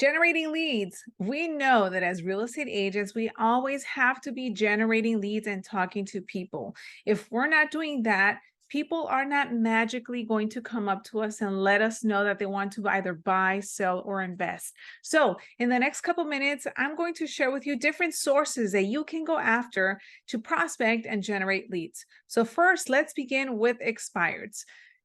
Generating leads. We know that as real estate agents, we always have to be generating leads and talking to people. If we're not doing that, people are not magically going to come up to us and let us know that they want to either buy, sell, or invest. So, in the next couple minutes, I'm going to share with you different sources that you can go after to prospect and generate leads. So, first, let's begin with expireds.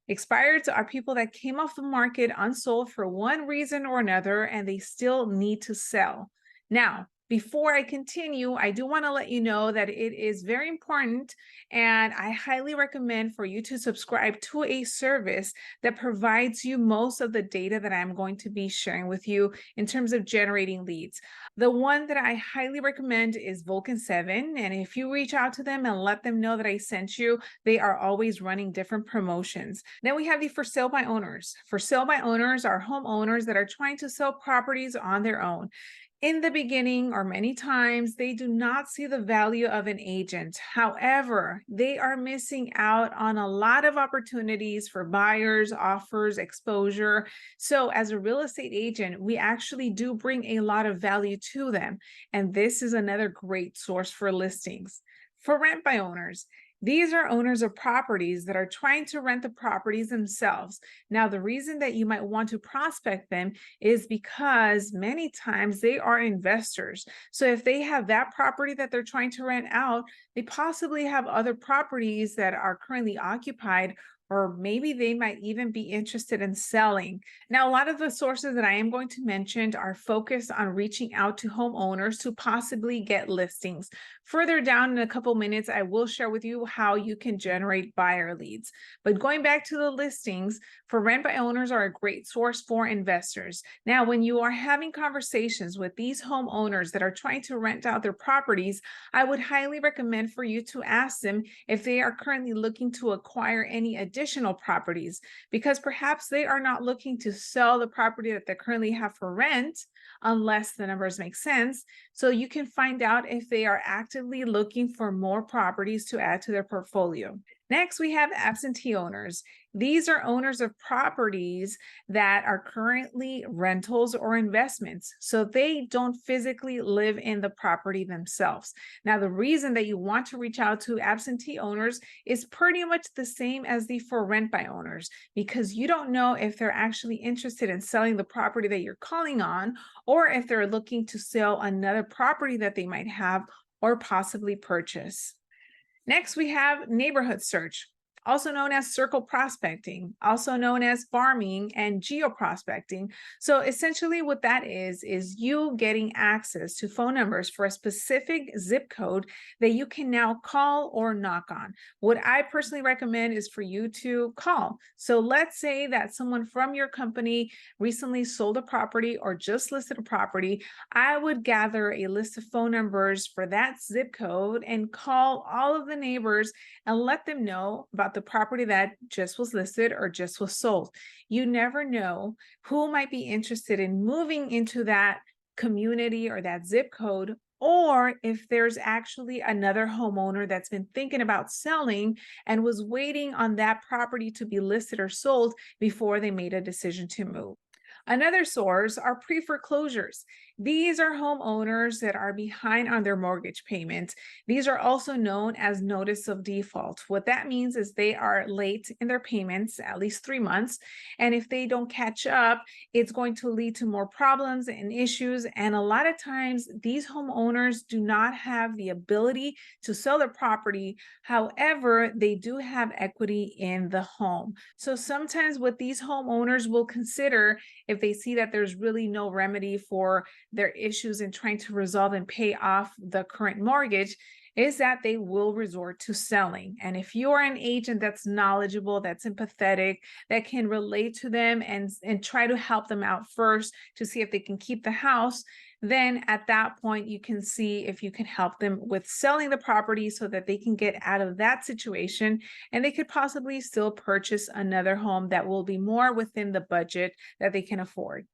Expireds are people that came off the market unsold for one reason or another, and they still need to sell. Now, before I continue, I do want to let you know that it is very important, and I highly recommend for you to subscribe to a service that provides you most of the data that I'm going to be sharing with you in terms of generating leads. The one that I highly recommend is Vulcan 7, and if you reach out to them and let them know that I sent you, they are always running different promotions. Then we have the for sale by owners. For sale by owners are homeowners that are trying to sell properties on their own. In the beginning, or many times, they do not see the value of an agent. However, they are missing out on a lot of opportunities for buyers, offers, exposure. So, as a real estate agent, we actually do bring a lot of value to them. And this is another great source for listings. For rent by owners, these are owners of properties that are trying to rent the properties themselves. Now, the reason that you might want to prospect them is because many times they are investors. So if they have that property that they're trying to rent out, they possibly have other properties that are currently occupied, or maybe they might even be interested in selling. Now, a lot of the sources that I am going to mention are focused on reaching out to homeowners to possibly get listings. Further down in a couple minutes, I will share with you how you can generate buyer leads. But going back to the listings, for rent by owners are a great source for investors. Now, when you are having conversations with these homeowners that are trying to rent out their properties, I would highly recommend for you to ask them if they are currently looking to acquire any additional properties, because perhaps they are not looking to sell the property that they currently have for rent unless the numbers make sense. So you can find out if they are actively looking for more properties to add to their portfolio. Next, we have absentee owners. These are owners of properties that are currently rentals or investments. So they don't physically live in the property themselves. Now, the reason that you want to reach out to absentee owners is pretty much the same as the for rent by owners, because you don't know if they're actually interested in selling the property that you're calling on, or if they're looking to sell another property that they might have or possibly purchase. Next, we have neighborhood search, also known as circle prospecting, also known as farming and geoprospecting. So essentially what that is you getting access to phone numbers for a specific zip code that you can now call or knock on. What I personally recommend is for you to call. So let's say that someone from your company recently sold a property or just listed a property. I would gather a list of phone numbers for that zip code and call all of the neighbors and let them know about the property that just was listed or just was sold. You never know who might be interested in moving into that community or that zip code, or if there's actually another homeowner that's been thinking about selling and was waiting on that property to be listed or sold before they made a decision to move. Another source are pre-foreclosures. These are homeowners that are behind on their mortgage payments. These are also known as notice of default. What that means is they are late in their payments, at least 3 months. And if they don't catch up, it's going to lead to more problems and issues. And a lot of times, these homeowners do not have the ability to sell their property. However, they do have equity in the home. So sometimes what these homeowners will consider, if they see that there's really no remedy for their issues in trying to resolve and pay off the current mortgage, is that they will resort to selling. And if you are an agent that's knowledgeable, that's empathetic, that can relate to them and try to help them out first to see if they can keep the house, then at that point you can see if you can help them with selling the property so that they can get out of that situation and they could possibly still purchase another home that will be more within the budget that they can afford.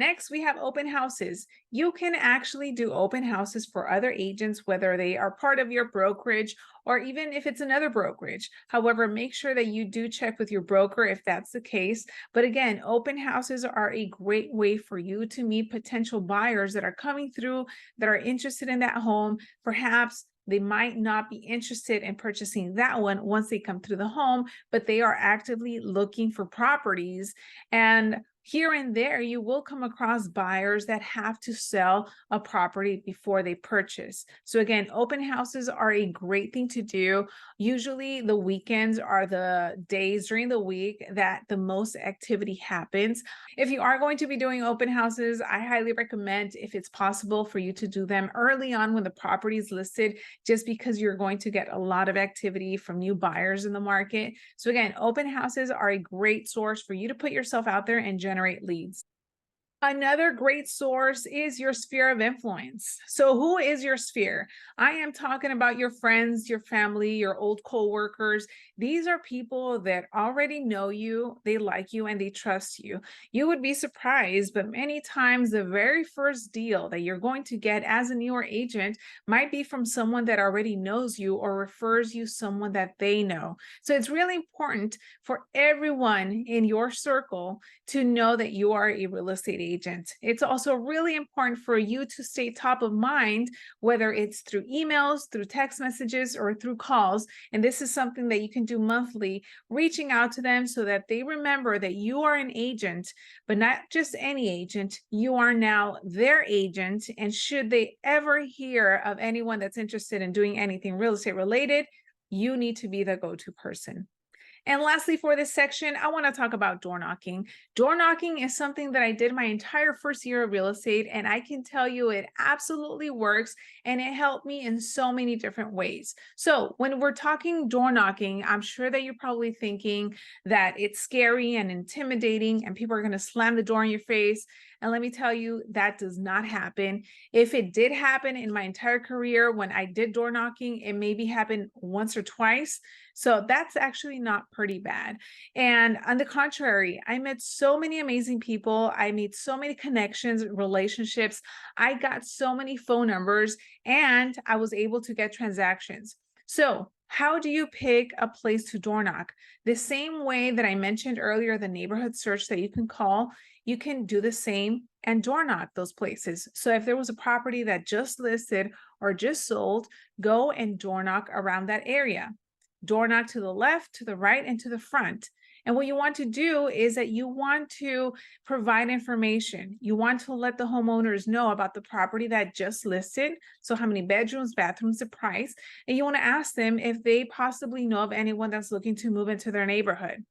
Next, we have open houses. You can actually do open houses for other agents, whether they are part of your brokerage or even if it's another brokerage. However, make sure that you do check with your broker if that's the case. But again, open houses are a great way for you to meet potential buyers that are coming through that are interested in that home. Perhaps they might not be interested in purchasing that one once they come through the home, but they are actively looking for properties. And here and there, you will come across buyers that have to sell a property before they purchase. So again, open houses are a great thing to do. Usually the weekends are the days during the week that the most activity happens. If you are going to be doing open houses, I highly recommend, if it's possible, for you to do them early on when the property is listed, just because you're going to get a lot of activity from new buyers in the market. So again, open houses are a great source for you to put yourself out there and generate leads. Another great source is your sphere of influence. So who is your sphere? I am talking about your friends, your family, your old coworkers. These are people that already know you, they like you, and they trust you. You would be surprised, but many times the very first deal that you're going to get as a newer agent might be from someone that already knows you or refers you someone that they know. So it's really important for everyone in your circle to know that you are a real estate agent. It's also really important for you to stay top of mind, whether it's through emails, through text messages, or through calls. And this is something that you can do monthly, reaching out to them so that they remember that you are an agent, but not just any agent. You are now their agent. And should they ever hear of anyone that's interested in doing anything real estate related, you need to be the go-to person. And lastly, for this section, I want to talk about door knocking. Door knocking is something that I did my entire first year of real estate, and I can tell you it absolutely works, and it helped me in so many different ways. So when we're talking door knocking, I'm sure that you're probably thinking that it's scary and intimidating, and people are going to slam the door in your face. And let me tell you, that does not happen. If it did happen in my entire career when I did door knocking, it maybe happened once or twice. So that's actually not pretty bad. And on the contrary, I met so many amazing people. I made so many connections, relationships. I got so many phone numbers, and I was able to get transactions. So how do you pick a place to door knock? The same way that I mentioned earlier, the neighborhood search that you can call, you can do the same and door knock those places. So if there was a property that just listed or just sold, go and door knock around that area. Door knock to the left, to the right, and to the front. And what you want to do is that you want to provide information. You want to let the homeowners know about the property that just listed. So how many bedrooms, bathrooms, the price. And you want to ask them if they possibly know of anyone that's looking to move into their neighborhood.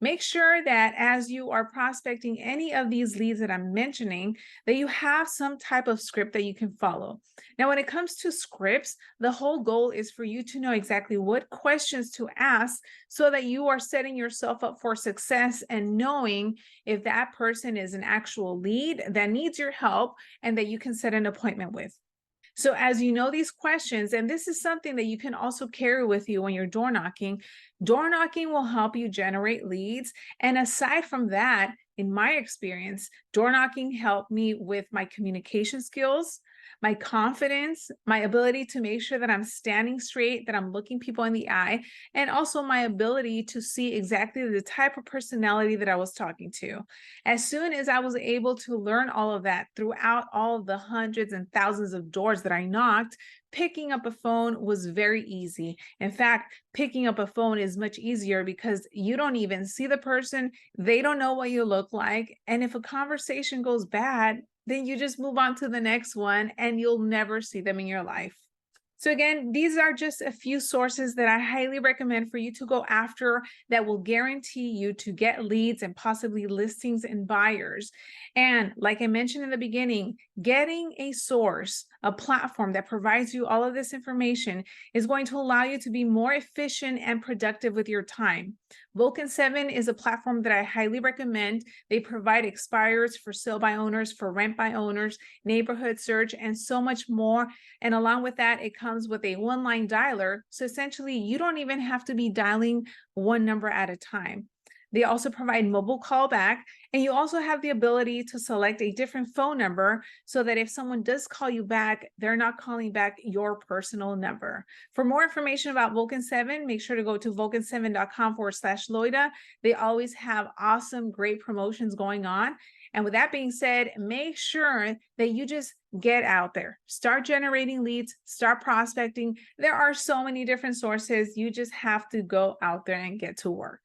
Make sure that as you are prospecting any of these leads that I'm mentioning, that you have some type of script that you can follow. Now, when it comes to scripts, the whole goal is for you to know exactly what questions to ask so that you are setting yourself up for success and knowing if that person is an actual lead that needs your help and that you can set an appointment with. So as you know these questions, and this is something that you can also carry with you when you're door knocking will help you generate leads. And aside from that, in my experience, door knocking helped me with my communication skills, my confidence, my ability to make sure that I'm standing straight, that I'm looking people in the eye, and also my ability to see exactly the type of personality that I was talking to. As soon as I was able to learn all of that throughout all of the hundreds and thousands of doors that I knocked, picking up a phone was very easy. In fact, picking up a phone is much easier because you don't even see the person, they don't know what you look like. And if a conversation goes bad, then you just move on to the next one and you'll never see them in your life. So again, these are just a few sources that I highly recommend for you to go after that will guarantee you to get leads and possibly listings and buyers. And like I mentioned in the beginning, getting a source, a platform that provides you all of this information is going to allow you to be more efficient and productive with your time. Vulcan 7 is a platform that I highly recommend. They provide expireds for sale by owners, for rent by owners, neighborhood search, and so much more. And along with that, it comes with a one-line dialer. So essentially, you don't even have to be dialing one number at a time. They also provide mobile callback, and you also have the ability to select a different phone number so that if someone does call you back, they're not calling back your personal number. For more information about Vulcan 7, make sure to go to vulcan7.com/Loida. They always have awesome, great promotions going on. And with that being said, make sure that you just get out there, start generating leads, start prospecting. There are so many different sources. You just have to go out there and get to work.